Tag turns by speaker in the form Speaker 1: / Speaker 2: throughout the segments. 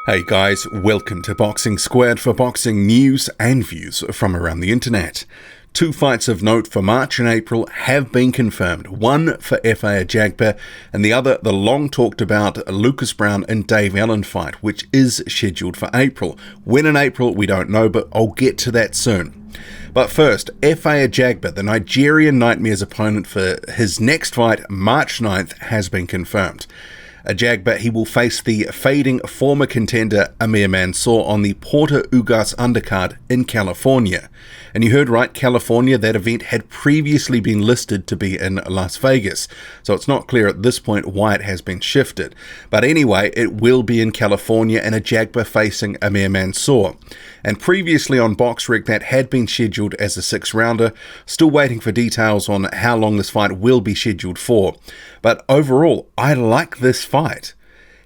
Speaker 1: Hey guys, welcome to Boxing Squared for boxing news and views from around the internet. Two fights of note for March and April have been confirmed. One for Efe Ajagba and the other the long talked about Lucas Browne and Dave Allen fight, which is scheduled for April. When in April we don't know, but I'll get to that soon. But first, Efe Ajagba, the Nigerian Nightmare's opponent for his next fight, March 9th, has been confirmed. Ajagba, he will face the fading former contender Amir Mansour on the Porter Ugas undercard in California. And you heard right, California, that event had previously been listed to be in Las Vegas. So it's not clear at this point why it has been shifted. But anyway, it will be in California and Ajagba facing Amir Mansour. And previously on BoxRec, that had been scheduled as a 6-rounder. Still waiting for details on how long this fight will be scheduled for. But overall, I like this fight.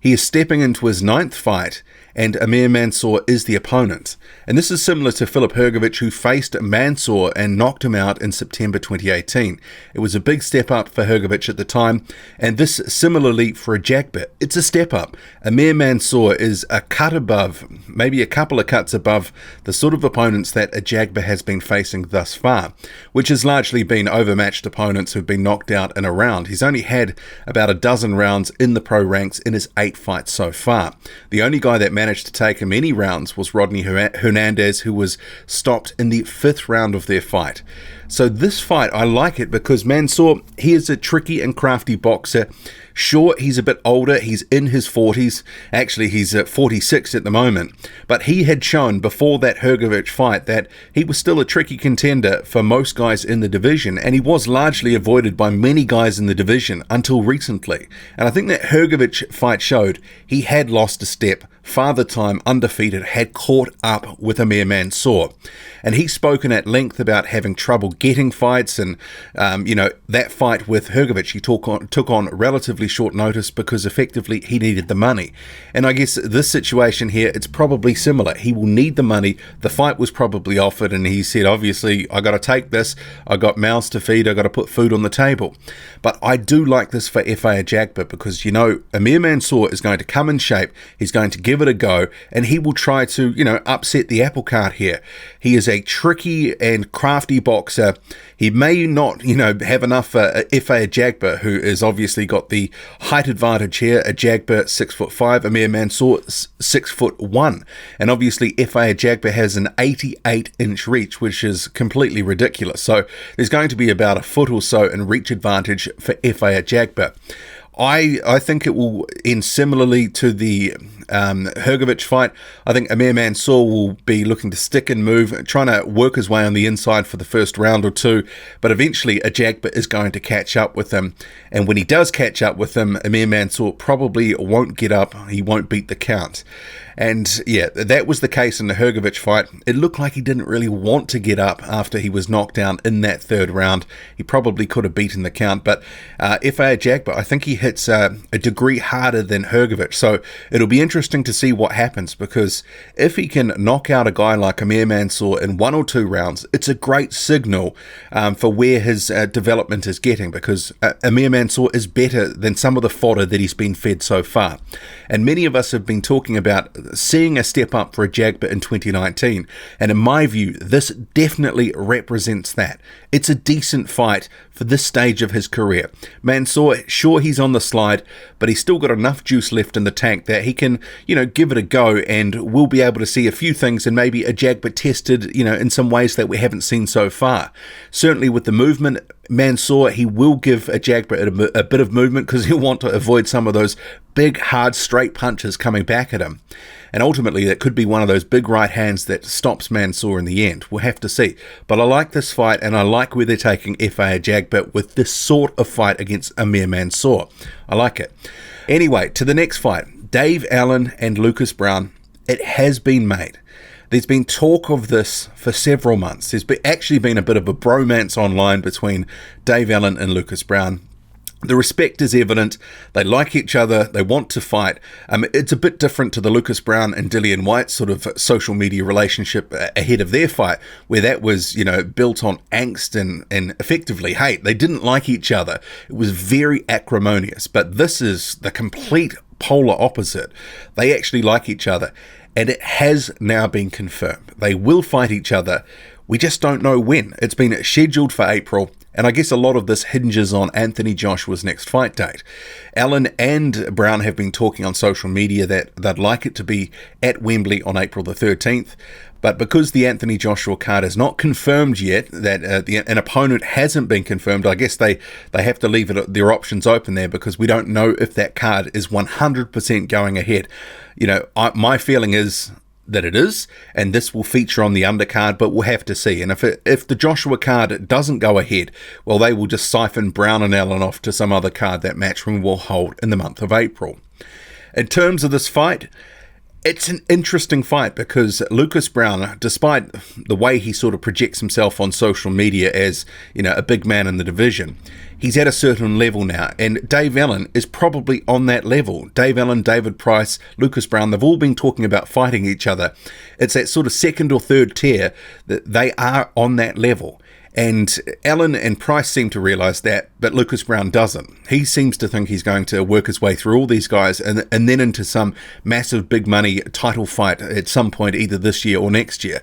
Speaker 1: He is stepping into his 9th fight, and Amir Mansour is the opponent. And this is similar to Filip Hrgović, who faced Mansour and knocked him out in September 2018. It was a big step up for Hrgović at the time, and this similarly for Ajagba. It's a step up. Amir Mansour is a cut above, maybe a couple of cuts above, the sort of opponents that Ajagba has been facing thus far, which has largely been overmatched opponents who've been knocked out in a round. He's only had about a dozen rounds in the pro ranks in his 8 fights so far. The only guy that managed to take him any rounds was Rodney Hernandez, who was stopped in the 5th round of their fight. So this fight, I like it because Mansour, he is a tricky and crafty boxer. Sure, he's a bit older, he's in his 40s, actually he's 46 at the moment, but he had shown before that Hrgović fight that he was still a tricky contender for most guys in the division, and he was largely avoided by many guys in the division until recently. And I think that Hrgović fight showed he had lost a step. Father Time, undefeated, had caught up with Amir Mansour. And he's spoken at length about having trouble getting fights, and, that fight with Hrgović he took on relatively short notice because effectively he needed the money. And I guess this situation here, it's probably similar. He will need the money. The fight was probably offered, and he said, obviously, I got to take this. I got mouths to feed. I got to put food on the table. But I do like this for Efe Ajagba because, Amir Mansour is going to come in shape. He's going to give it a go, and he will try to, upset the apple cart here. He is a tricky and crafty boxer. He may not, have enough for Efe Ajagba, who has obviously got the height advantage here. Ajagba 6'5", Amir Mansour 6'1", and obviously Efe Ajagba has an 88-inch reach, which is completely ridiculous. So there's going to be about a foot or so in reach advantage for Efe Ajagba. I think it will end similarly to the Hrgović fight. I think Amir Mansour will be looking to stick and move, trying to work his way on the inside for the first round or two, but eventually Ajagba is going to catch up with him, and when he does catch up with him, Amir Mansour probably won't get up, he won't beat the count. And yeah, that was the case in the Hrgović fight. It looked like he didn't really want to get up after he was knocked down in that 3rd round. He probably could have beaten the count, but Efe Ajagba, I think he hits a degree harder than Hrgović, so it'll be interesting to see what happens, because if he can knock out a guy like Amir Mansour in 1 or 2 rounds, it's a great signal for where his development is getting, because Amir Mansour is better than some of the fodder that he's been fed so far. And many of us have been talking about seeing a step up for Ajagba in 2019, and in my view, this definitely represents that. It's a decent fight for this stage of his career. Mansour, sure, he's on the slide, but he's still got enough juice left in the tank that he can, give it a go, and we'll be able to see a few things, and maybe Ajagba tested, in some ways that we haven't seen so far. Certainly with the movement, Mansour, he will give Ajagba a bit of movement because he'll want to avoid some of those big, hard, straight punches coming back at him. And ultimately, that could be one of those big right hands that stops Mansour in the end. We'll have to see. But I like this fight, and I like where they're taking Efe Ajagba with this sort of fight against Amir Mansour. I like it. Anyway, to the next fight. Dave Allen and Lucas Browne. It has been made. There's been talk of this for several months. There's actually been a bit of a bromance online between Dave Allen and Lucas Browne. The respect is evident. They like each other. They want to fight. It's a bit different to the Lucas Browne and Dillian Whyte sort of social media relationship ahead of their fight, where that was, built on angst and effectively hate. They didn't like each other. It was very acrimonious. But this is the complete polar opposite. They actually like each other. And it has now been confirmed. They will fight each other. We just don't know when. It's been scheduled for April. And I guess a lot of this hinges on Anthony Joshua's next fight date. Allen and Browne have been talking on social media that they'd like it to be at Wembley on April the 13th. But because the Anthony Joshua card is not confirmed yet, that an opponent hasn't been confirmed, I guess they have to leave their options open there, because we don't know if that card is 100% going ahead. My feeling is that it is, and this will feature on the undercard, but we'll have to see. And if the Joshua card doesn't go ahead, well, they will just siphon Browne and Allen off to some other card that Matchroom will hold in the month of April. In terms of this fight, it's an interesting fight because Lucas Browne, despite the way he sort of projects himself on social media as, a big man in the division, he's at a certain level now, and Dave Allen is probably on that level. Dave Allen, David Price, Lucas Browne, they've all been talking about fighting each other. It's that sort of second or third tier that they are on that level. And Allen and Price seem to realise that, but Lucas Browne doesn't. He seems to think he's going to work his way through all these guys and then into some massive big money title fight at some point, either this year or next year.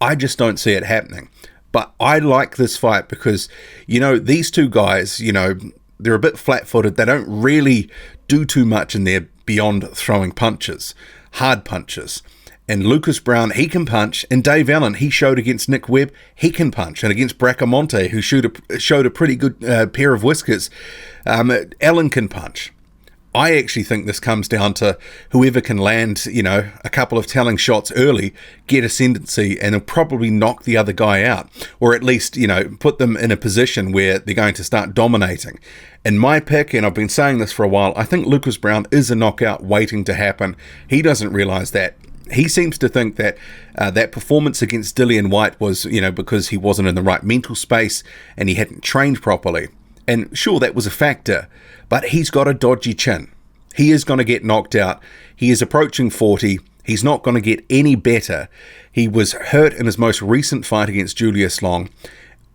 Speaker 1: I just don't see it happening. But I like this fight because, these two guys, they're a bit flat-footed. They don't really do too much in there beyond throwing punches, hard punches. And Lucas Browne, he can punch. And Dave Allen, he showed against Nick Webb, he can punch. And against Bracamonte, who showed a pretty good pair of whiskers, Allen can punch. I actually think this comes down to whoever can land, a couple of telling shots early, get ascendancy, and they'll probably knock the other guy out. Or at least, put them in a position where they're going to start dominating. In my pick, and I've been saying this for a while, I think Lucas Browne is a knockout waiting to happen. He doesn't realise that. He seems to think that that performance against Dillian Whyte was, because he wasn't in the right mental space and he hadn't trained properly. And sure, that was a factor, but he's got a dodgy chin. He is going to get knocked out. He is approaching 40. He's not going to get any better. He was hurt in his most recent fight against Julius Long.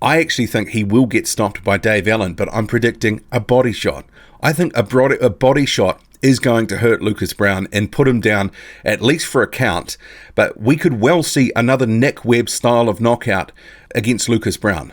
Speaker 1: I actually think he will get stopped by Dave Allen, but I'm predicting a body shot. I think a body shot is going to hurt Lucas Browne and put him down at least for a count, but we could well see another Nick Webb style of knockout against Lucas Browne.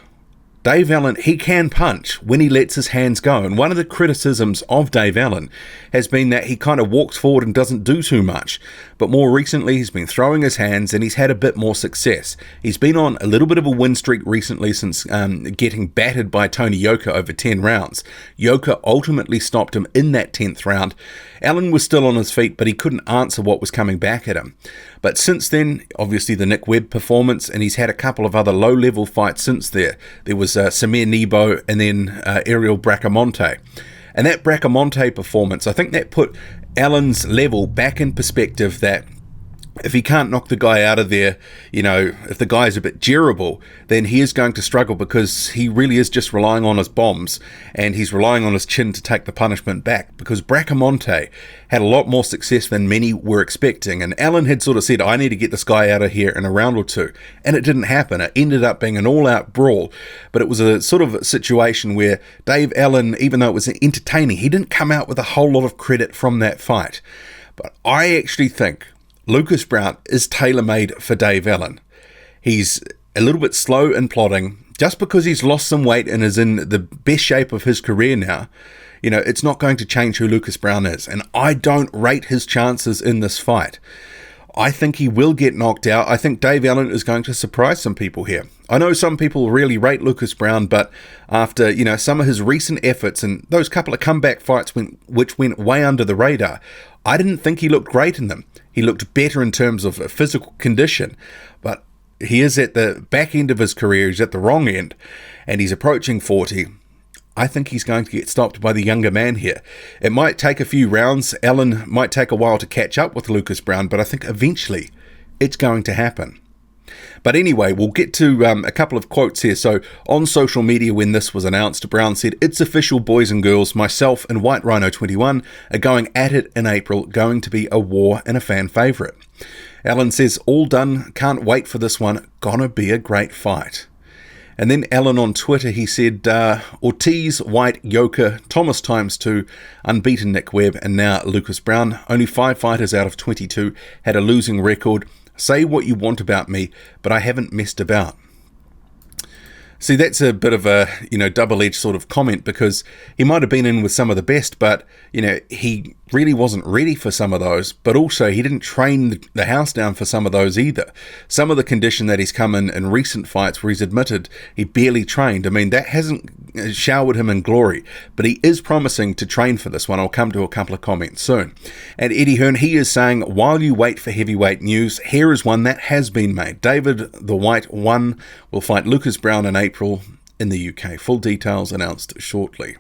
Speaker 1: Dave Allen, he can punch when he lets his hands go, and one of the criticisms of Dave Allen has been that he kind of walks forward and doesn't do too much, but more recently he's been throwing his hands and he's had a bit more success. He's been on a little bit of a win streak recently since getting battered by Tony Yoka over 10 rounds. Yoka ultimately stopped him in that 10th round. Allen was still on his feet, but he couldn't answer what was coming back at him. But since then, obviously the Nick Webb performance, and he's had a couple of other low-level fights since there. There was Samir Nebo and then Ariel Bracamonte. And that Bracamonte performance, I think that put Allen's level back in perspective, that if he can't knock the guy out of there, if the guy's a bit durable, then he is going to struggle because he really is just relying on his bombs and he's relying on his chin to take the punishment back, because Bracamonte had a lot more success than many were expecting, and Allen had sort of said, I need to get this guy out of here in a round or two, and it didn't happen. It ended up being an all-out brawl, but it was a sort of situation where Dave Allen, even though it was entertaining, he didn't come out with a whole lot of credit from that fight. But I actually think Lucas Browne is tailor-made for Dave Allen. He's a little bit slow and plodding. Just because he's lost some weight and is in the best shape of his career now, it's not going to change who Lucas Browne is. And I don't rate his chances in this fight. I think he will get knocked out. I think Dave Allen is going to surprise some people here. I know some people really rate Lucas Browne, but after, some of his recent efforts and those couple of comeback fights which went way under the radar, I didn't think he looked great in them. He looked better in terms of physical condition, but he is at the back end of his career. He's at the wrong end, and he's approaching 40. I think he's going to get stopped by the younger man here. It might take a few rounds. Allen might take a while to catch up with Lucas Browne, but I think eventually it's going to happen. But anyway, we'll get to a couple of quotes here. So on social media when this was announced, Browne said, "It's official, boys and girls. Myself and White Rhino 21 are going at it in April. Going to be a war and a fan favourite." Allen says, "All done. Can't wait for this one. Gonna be a great fight." And then Allen on Twitter, he said, Ortiz, White, Yoka, Thomas ×2, unbeaten Nick Webb, and now Lucas Browne. Only 5 fighters out of 22 had a losing record. Say what you want about me, but I haven't messed about. See, that's a bit of a, double-edged sort of comment, because he might have been in with some of the best, but, he really wasn't ready for some of those, but also he didn't train the house down for some of those either. Some of the condition that he's come in recent fights where he's admitted he barely trained, I mean, that hasn't showered him in glory, but he is promising to train for this one. I'll come to a couple of comments soon. And Eddie Hearn, he is saying, while you wait for heavyweight news, here is one that has been made. David the White 1 will fight Lucas Browne in April in the UK. Full details announced shortly.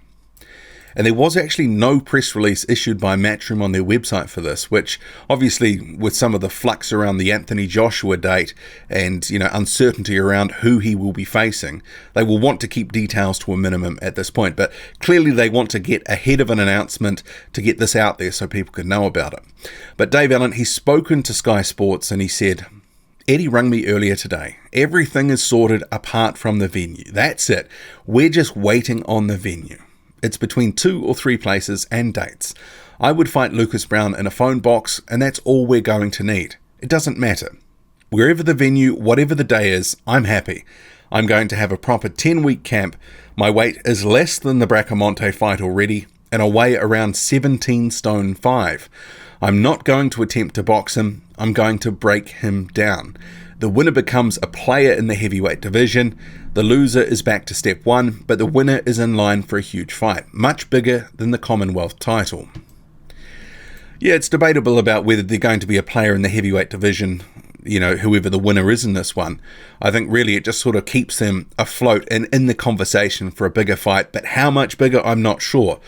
Speaker 1: And there was actually no press release issued by Matchroom on their website for this, which obviously with some of the flux around the Anthony Joshua date and, uncertainty around who he will be facing, they will want to keep details to a minimum at this point. But clearly they want to get ahead of an announcement to get this out there so people can know about it. But Dave Allen, he's spoken to Sky Sports and he said, "Eddie rang me earlier today. Everything is sorted apart from the venue. That's it. We're just waiting on the venue. It's between 2 or 3 places and dates. I would fight Lucas Browne in a phone box, and that's all we're going to need. It doesn't matter. Wherever the venue, whatever the day is, I'm happy. I'm going to have a proper 10-week camp. My weight is less than the Bracamonte fight already, and I weigh around 17 stone 5. I'm not going to attempt to box him. I'm going to break him down. The winner becomes a player in the heavyweight division. The loser is back to step 1, but the winner is in line for a huge fight, much bigger than the Commonwealth title." Yeah, it's debatable about whether they're going to be a player in the heavyweight division, whoever the winner is in this one. I think really it just sort of keeps them afloat and in the conversation for a bigger fight, but how much bigger, I'm not sure.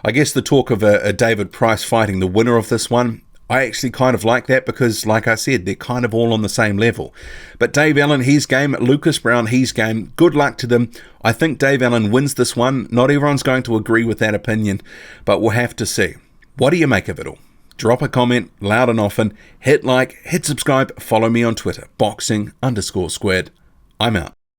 Speaker 1: I guess the talk of a David Price fighting the winner of this one, I actually kind of like that because, like I said, they're kind of all on the same level. But Dave Allen, he's game. Lucas Browne, he's game. Good luck to them. I think Dave Allen wins this one. Not everyone's going to agree with that opinion, but we'll have to see. What do you make of it all? Drop a comment loud and often. Hit like, hit subscribe, follow me on Twitter, boxing_squared. I'm out.